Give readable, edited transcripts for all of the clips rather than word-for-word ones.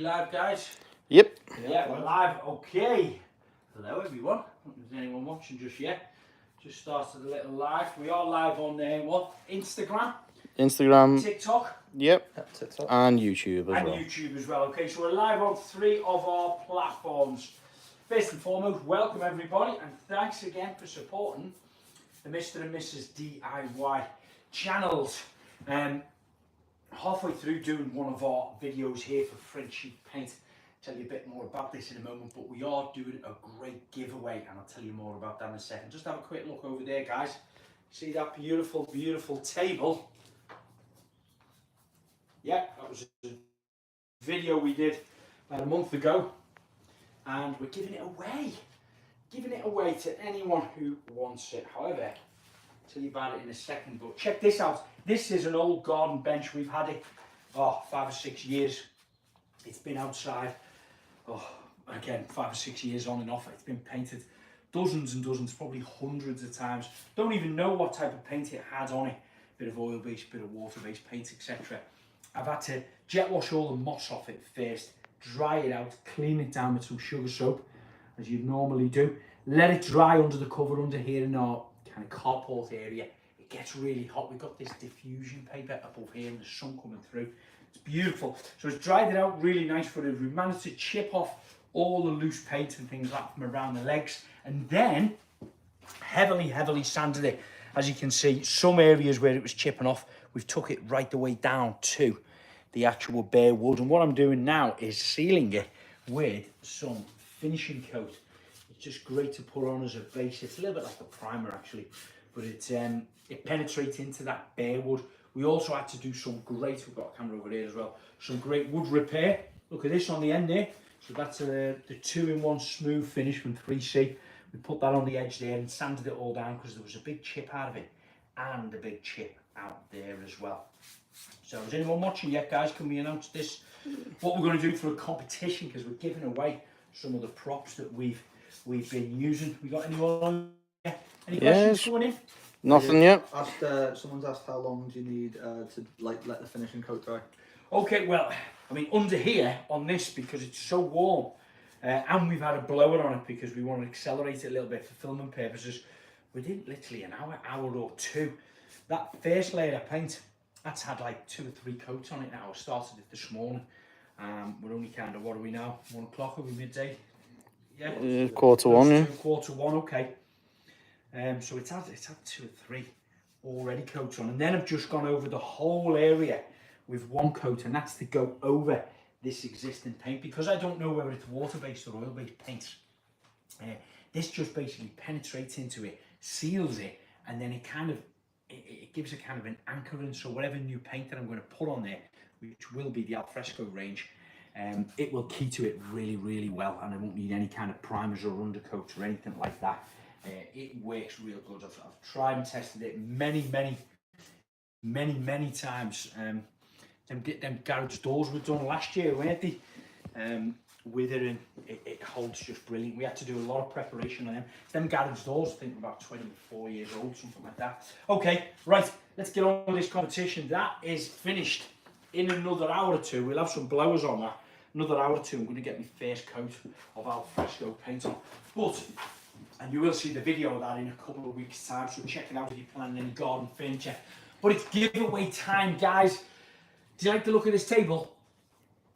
live, guys? Yep. Yeah, we're live. Okay. Hello, everyone. I don't think there's anyone watching just yet. Just started a little live. We are live on Instagram. TikTok. Yep. TikTok. And YouTube as And well. YouTube as well. Okay, so we're live on 3 of our platforms. First and foremost, welcome everybody, and thanks again for supporting the Mr. and Mrs. DIY channels. Halfway through doing one of our videos here for Frenchy Paint. Tell you a bit more about this in a moment, but we are doing a great giveaway, and I'll tell you more about that in a second. Just have a quick look over there, guys. See that beautiful, beautiful table? Yeah, that was a video we did about a month ago, and we're giving it away. Giving it away to anyone who wants it. However, I'll tell you about it in a second, but check this out. This is an old garden bench. We've had it 5 or 6 years. It's been outside, again, 5 or 6 years on and off. It's been painted dozens and dozens, probably hundreds of times. Don't even know what type of paint it had on it. Bit of oil-based, bit of water-based paint, etc. I've had to jet wash all the moss off it first, dry it out, clean it down with some sugar soap, as you'd normally do. Let it dry under the cover under here in our kind of carport area. It gets really hot. We've got this diffusion paper above here and the sun coming through. It's beautiful. So it's dried it out really nice for it. We managed to chip off all the loose paint and things like that from around the legs, and then heavily sanded it. As you can see, some areas where it was chipping off, we've took it right the way down to the actual bare wood. And what I'm doing now is sealing it with some finishing coat. It's just great to put on as a base. It's a little bit like a primer actually, but it penetrates into that bare wood. We also had to do some great, we've got a camera over there as well, some great wood repair. Look at this on the end there. So that's the 2-in-1 smooth finish from 3C. We put that on the edge there and sanded it all down because there was a big chip out of it and a big chip out there as well. So is anyone watching yet, guys? Can we announce this? What we're going to do for a competition, because we're giving away some of the props that we've been using. We got anyone on? Any questions coming in? Nothing yet. Someone's asked how long do you need to let the finishing coat dry? Okay, well, I mean under here on this, because it's so warm, and we've had a blower on it because we want to accelerate it a little bit for filming purposes. We did literally an hour or two. That first layer of paint, that's had like 2 or 3 coats on it now. I started it this morning. We're only kind of, what are we now? 1 o'clock, are we midday? Yeah. Quarter 1, yeah. Quarter 1, okay. So it's had 2 or 3 already coats on, and then I've just gone over the whole area with 1 coat, and that's to go over this existing paint, because I don't know whether it's water-based or oil-based paint. This just basically penetrates into it, seals it, and then it gives a kind of an anchoring. So whatever new paint that I'm going to put on there, which will be the Alfresco range, it will key to it really well, and I won't need any kind of primers or undercoats or anything like that. It works real good. I've tried and tested it many times. Them garage doors were done last year, weren't they? With it, and it holds just brilliant. We had to do a lot of preparation on them. Them garage doors, I think, about 24 years old, something like that. Okay, right, let's get on with this competition. That is finished in another hour or two. We'll have some blowers on that. Another hour or two, I'm going to get my first coat of Alfresco paint on. And you will see the video of that in a couple of weeks' time, so check it out if you're planning any garden furniture. But it's giveaway time, guys. Do you like the look of this table?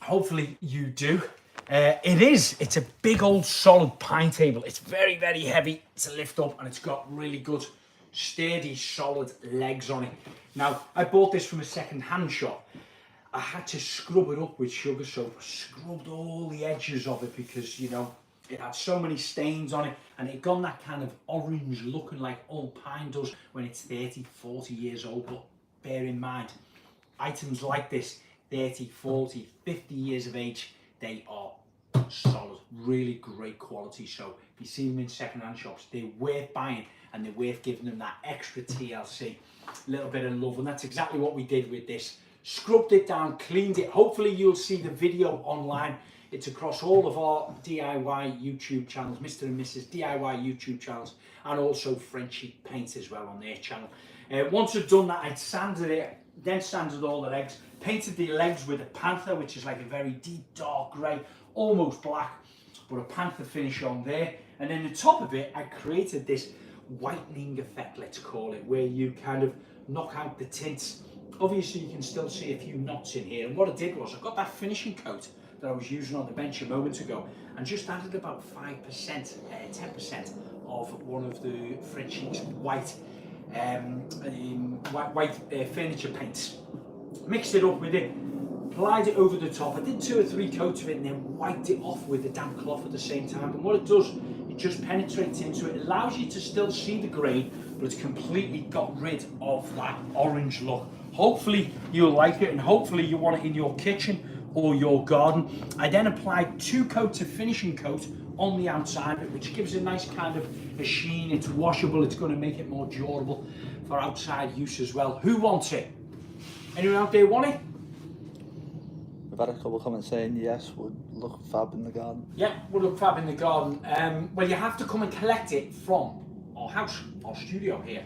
Hopefully you do. It's a big old solid pine table. It's very heavy to lift up, and it's got really good sturdy solid legs on it. Now, I bought this from a second-hand shop. I had to scrub it up with sugar soap. I scrubbed all the edges of it because, you know, it had so many stains on it, and it got that kind of orange looking like old pine does when it's 30, 40 years old. But bear in mind, items like this, 30, 40, 50 years of age, they are solid, really great quality. So if you see them in second-hand shops, they're worth buying, and they're worth giving them that extra TLC, a little bit of love. And that's exactly what we did with this. Scrubbed it down, cleaned it. Hopefully you'll see the video online. It's across all of our DIY YouTube channels, Mr. and Mrs. DIY YouTube channels, and also Frenchy Paint as well on their channel. Once I've done that, I'd sanded it, then sanded all the legs, painted the legs with a panther, which is like a very deep dark grey, almost black, but a panther finish on there. And then the top of it, I created this whitening effect, let's call it, where you kind of knock out the tints. Obviously you can still see a few knots in here, and what I did was I got that finishing coat that I was using on the bench a moment ago and just added about 5%, 10% of one of the Frenchie's white furniture paints. Mixed it up with it, applied it over the top. I did 2 or 3 coats of it and then wiped it off with a damp cloth at the same time. And what it does, it just penetrates into it. It allows you to still see the grain, but it's completely got rid of that orange look. Hopefully you'll like it, and hopefully you want it in your kitchen or your garden. I then applied 2 coats of finishing coat on the outside of it, which gives a nice kind of a sheen. It's washable, it's going to make it more durable for outside use as well. Who wants it? Anyone out there want it? We've had a couple of comments saying yes, would look fab in the garden. Yeah, would look fab in the garden. Well, you have to come and collect it from our house, our studio here.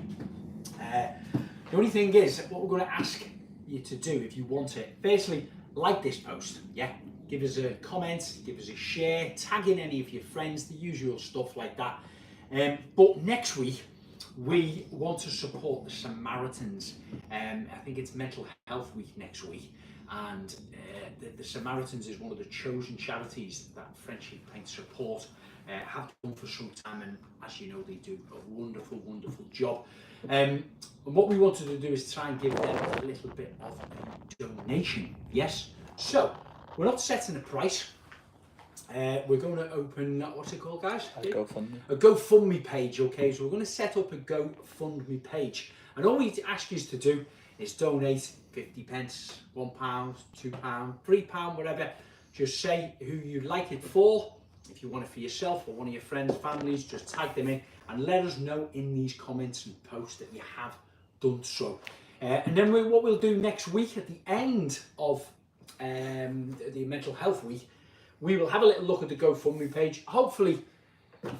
The only thing is, what we're going to ask you to do if you want it, firstly, like this post, yeah? Give us a comment, give us a share, tag in any of your friends, the usual stuff like that. But next week, we want to support the Samaritans. I think it's Mental Health Week next week, and the Samaritans is one of the chosen charities that Frenchie Paint support. Have done for some time, and as you know, they do a wonderful, wonderful job. And what we wanted to do is try and give them a little bit of a donation. Yes, so we're not setting a price. We're going to open, what's it called, guys? A GoFundMe. A GoFundMe page, okay? So we're going to set up a GoFundMe page. And all we ask you to do is donate 50 pence, £1, £2, £3, whatever. Just say who you'd like it for. If you want it for yourself or one of your friends, families, just tag them in and let us know in these comments and posts that you have done so. And then what we'll do next week at the end of the Mental Health Week, we will have a little look at the GoFundMe page. Hopefully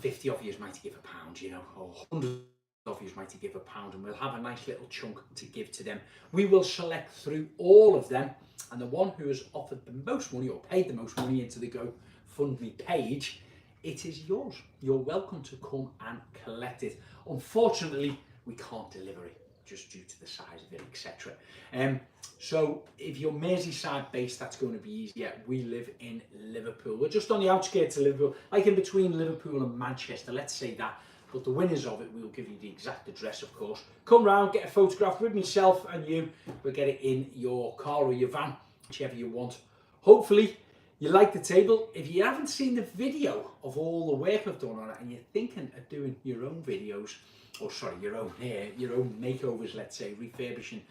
50 of you might give £1, you know, or 100 of you might give £1, and we'll have a nice little chunk to give to them. We will select through all of them, and the one who has offered the most money or paid the most money into the GoFundMe page, it is yours. You're welcome to come and collect it. Unfortunately, we can't deliver it just due to the size of it, etc. So if you're Merseyside based, that's going to be easier. We live in Liverpool. We're just on the outskirts of Liverpool, like in between Liverpool and Manchester, let's say that. But the winners of it, we'll give you the exact address, of course. Come round, get a photograph with myself and you. We'll get it in your car or your van, whichever you want. Hopefully, you like the table. If you haven't seen the video of all the work I've done on it and you're thinking of doing your own videos, or sorry, your own makeovers, let's say, refurbishing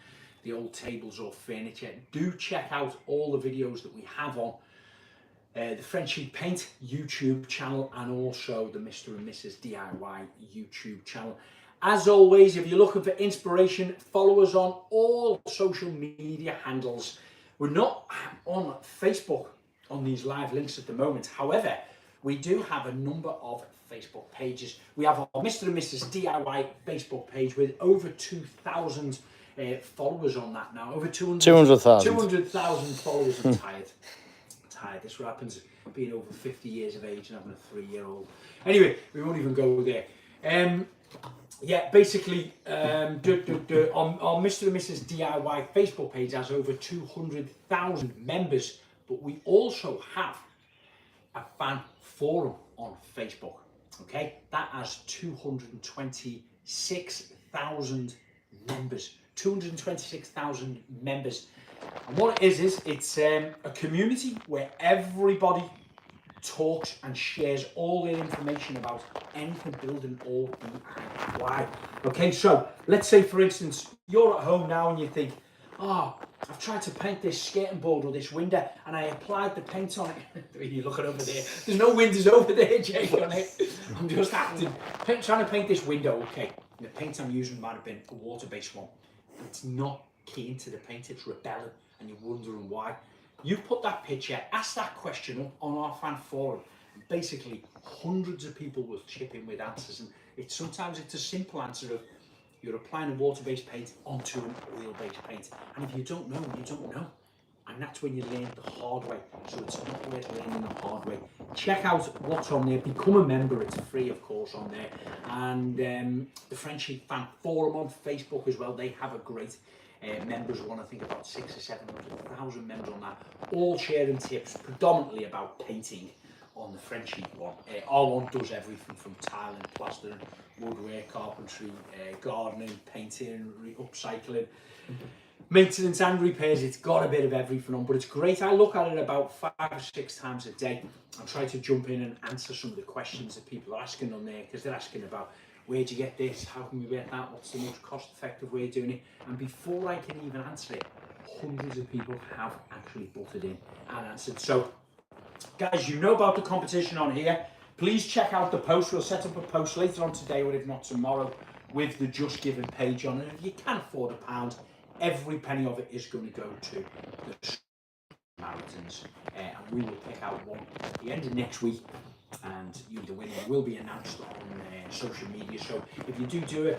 the old tables or furniture, do check out all the videos that we have on the Frenchie Paint YouTube channel and also the Mr. and Mrs. DIY YouTube channel. As always, if you're looking for inspiration, follow us on all social media handles. We're not on Facebook on these live links at the moment. However, we do have a number of Facebook pages. We have our Mr. and Mrs. DIY Facebook page with over 2,000 followers on that now. Over 200,000 followers. I'm tired. This is what happens being over 50 years of age and having a 3-year-old. Anyway, we won't even go there. Yeah, basically, our Mr. and Mrs. DIY Facebook page has over 200,000 members, but we also have a fan forum on Facebook. Okay, that has 226,000 members. 226,000 members. And what it is it's a community where everybody talks and shares all their information about anything building or DIY. Okay, so let's say, for instance, you're at home now and you think, oh, I've tried to paint this skating board or this window and I applied the paint on it. You're looking over there. There's no windows over there, Jake, on it. I'm just acting. Trying to paint this window, okay. The paint I'm using might have been a water-based one. It's not keen to the paint, it's rebelling, and you're wondering why. You put that picture, ask that question up on our fan forum, and basically hundreds of people will chip in with answers, and sometimes it's a simple answer of you're applying a water-based paint onto an oil-based paint, and if you don't know, you don't know. and that's when you learn the hard way. So it's not worth learning the hard way. Check out what's on there. Become a member. It's free, of course, on there. And the Friendship Fan Forum on Facebook as well. They have a great members one. I think about 600,000 or 700,000 members on that. All sharing tips, predominantly about painting on the Friendship one. Our one does everything from tiling, plastering, woodwork, carpentry, gardening, painting, upcycling, maintenance and repairs. It's got a bit of everything on, but it's great. I look at it about 5 or 6 times a day and try to jump in and answer some of the questions that people are asking on there, because they're asking about, where'd you get this, how can we get that, what's the most cost effective way of doing it. And before I can even answer it, hundreds of people have actually butted in and answered. So guys, you know about the competition on here. Please check out the post. We'll set up a post later on today, or if not tomorrow, with the Just Giving page on it. If you can afford £1, every penny of it is going to go to the Samaritans, and we will pick out one at the end of next week, and the winner will be announced on social media. So if you do a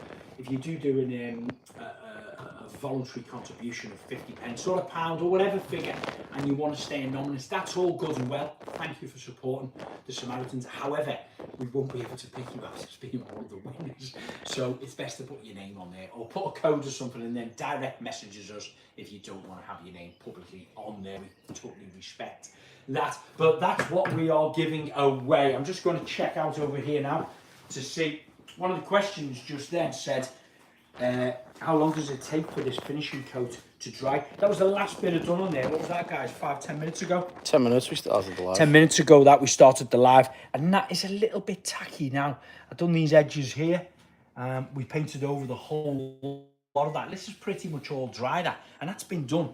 voluntary contribution of 50p or £1 or whatever figure, and you want to stay anonymous, that's all good and well. Thank you for supporting the Samaritans. However, we won't be able to pick you out as being one of the winners, so it's best to put your name on there, or put a code or something, and then direct messages us if you don't want to have your name publicly on there. We totally respect that, but that's what we are giving away. I'm just going to check out over here now to see. One of the questions just then said, how long does it take for this finishing coat to dry? That was the last bit of done on there. What was that, guys? 5-10 minutes ago? 10 minutes we started the live. 10 minutes ago that we started the live, and that is a little bit tacky now. I've done these edges here. We painted over the whole lot of that. This is pretty much all dry, that, and that's been done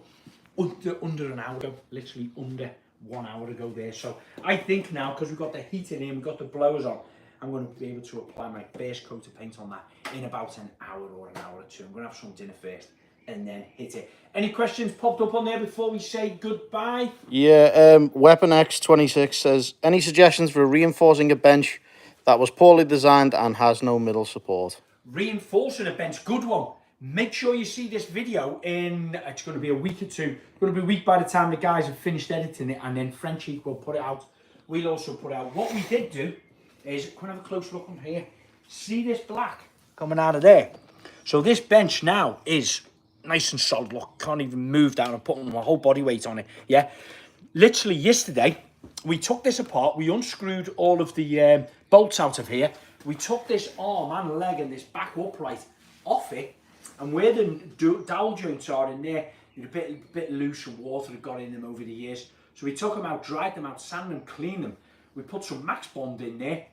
under an hour ago, literally under 1 hour ago there. So I think now, because we've got the heat in here, we've got the blowers on, I'm going to be able to apply my first coat of paint on that in about an hour or an hour or two. I'm going to have some dinner first and then hit it. Any questions popped up on there before we say goodbye? Yeah, Weapon X26 says, any suggestions for reinforcing a bench that was poorly designed and has no middle support? Reinforcing a bench, good one. Make sure you see this video in, it's going to be a week or two. It's going to be a week by the time the guys have finished editing it, and then Frenchie will put it out. We'll also put it out. What we did do is, can I have a close look on here? See this black coming out of there? So this bench now is nice and solid. Look, can't even move down. I'm putting my whole body weight on it. Yeah, literally yesterday we took this apart. We unscrewed all of the bolts out of here. We took this arm and leg and this back upright off it, and where the dowel joints are in there, a bit loose, and water had got in them over the years. So we took them out, dried them out, sanded them, cleaned them. We put some Max Bond in there,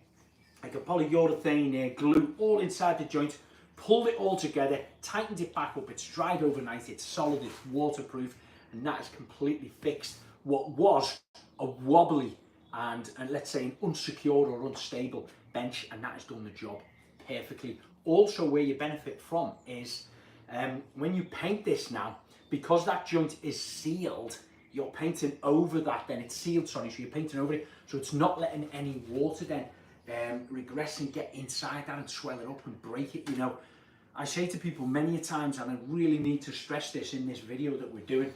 like a polyurethane glue, all inside the joint, pulled it all together, tightened it back up. It's dried overnight, it's solid, it's waterproof, and that is completely fixed what was a wobbly and let's say an unsecure or unstable bench, and that has done the job perfectly. Also, where you benefit from is when you paint this now, because that joint is sealed, you're painting over that, then it's sealed, sorry, so you're painting over it, so it's not letting any water then regress and get inside that and swell it up and break it. You know, I say to people many a times, and I really need to stress this in this video that we're doing,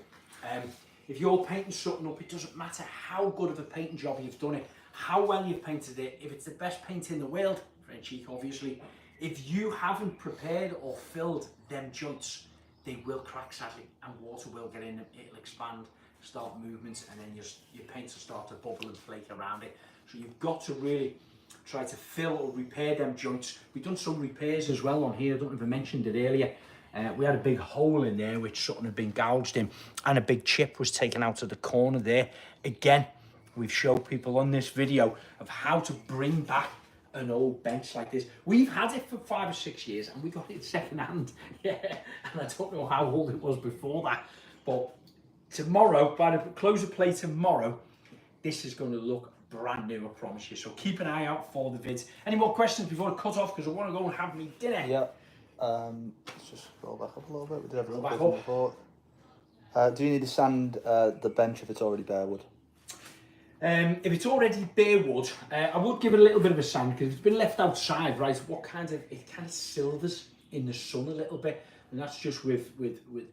if you're painting something up, it doesn't matter how good of a painting job you've done it, how well you've painted it, if it's the best paint in the world, Frenchie, obviously, if you haven't prepared or filled them joints, they will crack sadly, and water will get in them, it'll expand, start movements, and then your paints will start to bubble and flake around it. So you've got to really try to fill or repair them joints. We've done some repairs as well on here. I don't know if I mentioned it earlier. We had a big hole in there which something had been gouged in, and a big chip was taken out of the corner there. Again, we've showed people on this video of how to bring back an old bench like this. We've had it for 5 or 6 years, and we got it second hand. Yeah, and I don't know how old it was before that, but tomorrow, by the close of play tomorrow, this is going to look brand new, I promise you. So keep an eye out for the vids. Any more questions before I cut off, because I want to go and have me dinner? Yeah. Let's just scroll back up a little bit. We did everything Back before. Do you need to sand the bench if it's already bare wood? If it's already bare wood, I would give it a little bit of a sand, because it's been left outside, right? It kind of silvers in the sun a little bit. and that's just with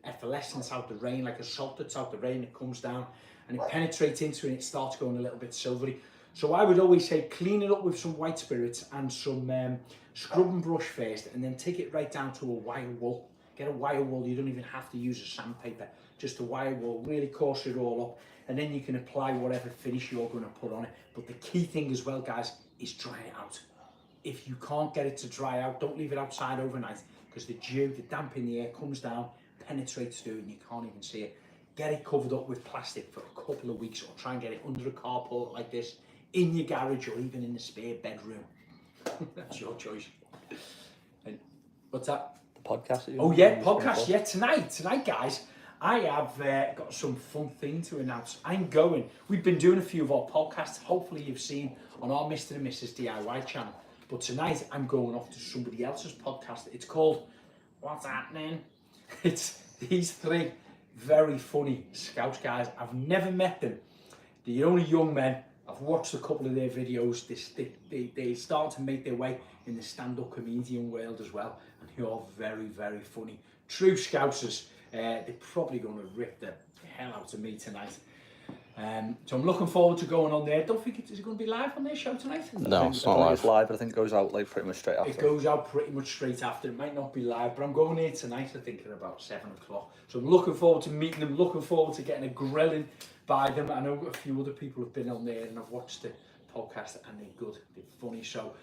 effervescence out the rain, like a salt that's out the rain. It comes down and it penetrates into it and it starts going a little bit silvery. So I would always say clean it up with some white spirits and some scrub and brush first, and then take it right down to a wire wool. Get a wire wool. You don't even have to use a sandpaper, just a wire wool. Really coarse it all up, and then you can apply whatever finish you're going to put on it. But the key thing as well, guys, is dry it out. If you can't get it to dry out, don't leave it outside overnight, because the dew, the damp in the air comes down, penetrates through, and you can't even see it. Get it covered up with plastic for a couple of weeks, or try and get it under a carport like this, in your garage, or even in the spare bedroom. That's your choice. And what's that? The podcast. Oh yeah, podcast. Yeah, tonight, guys, I have got some fun thing to announce. I'm going. We've been doing a few of our podcasts. Hopefully, you've seen on our Mr. and Mrs. DIY channel. But tonight, I'm going off to somebody else's podcast. It's called What's Happening? It's these three very funny Scouse guys. I've never met them. They're only young men. I've watched a couple of their videos. They start to make their way in the stand-up comedian world as well, and they are very, very funny. True Scousers. They're probably going to rip the hell out of me tonight. So I'm looking forward to going on there. Don't think is it going to be live on their show tonight? No, it's not I think live. it's live, but I think it goes out like pretty much straight after. It goes out pretty much straight after. It might not be live, but I'm going there tonight, I think, at about 7 o'clock. So I'm looking forward to meeting them, looking forward to getting a grilling by them. I know a few other people have been on there and I've watched the podcast, and they're good, they're funny. So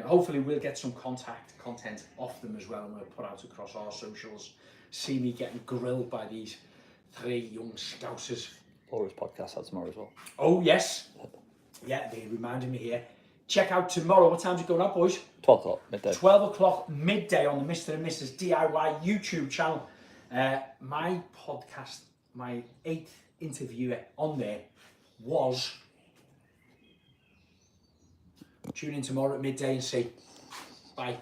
hopefully we'll get some content off them as well, and we'll put out across our socials. See me getting grilled by these three young Scousers. Laura's podcast out tomorrow as well. Oh yes, yeah, they reminded me here. Check out tomorrow. What time's it going up, boys? 12 o'clock, midday. 12 o'clock midday on the Mr. and Mrs. DIY YouTube channel. My podcast, my 8th interviewer on there was... Tune in tomorrow at midday and see. Bye.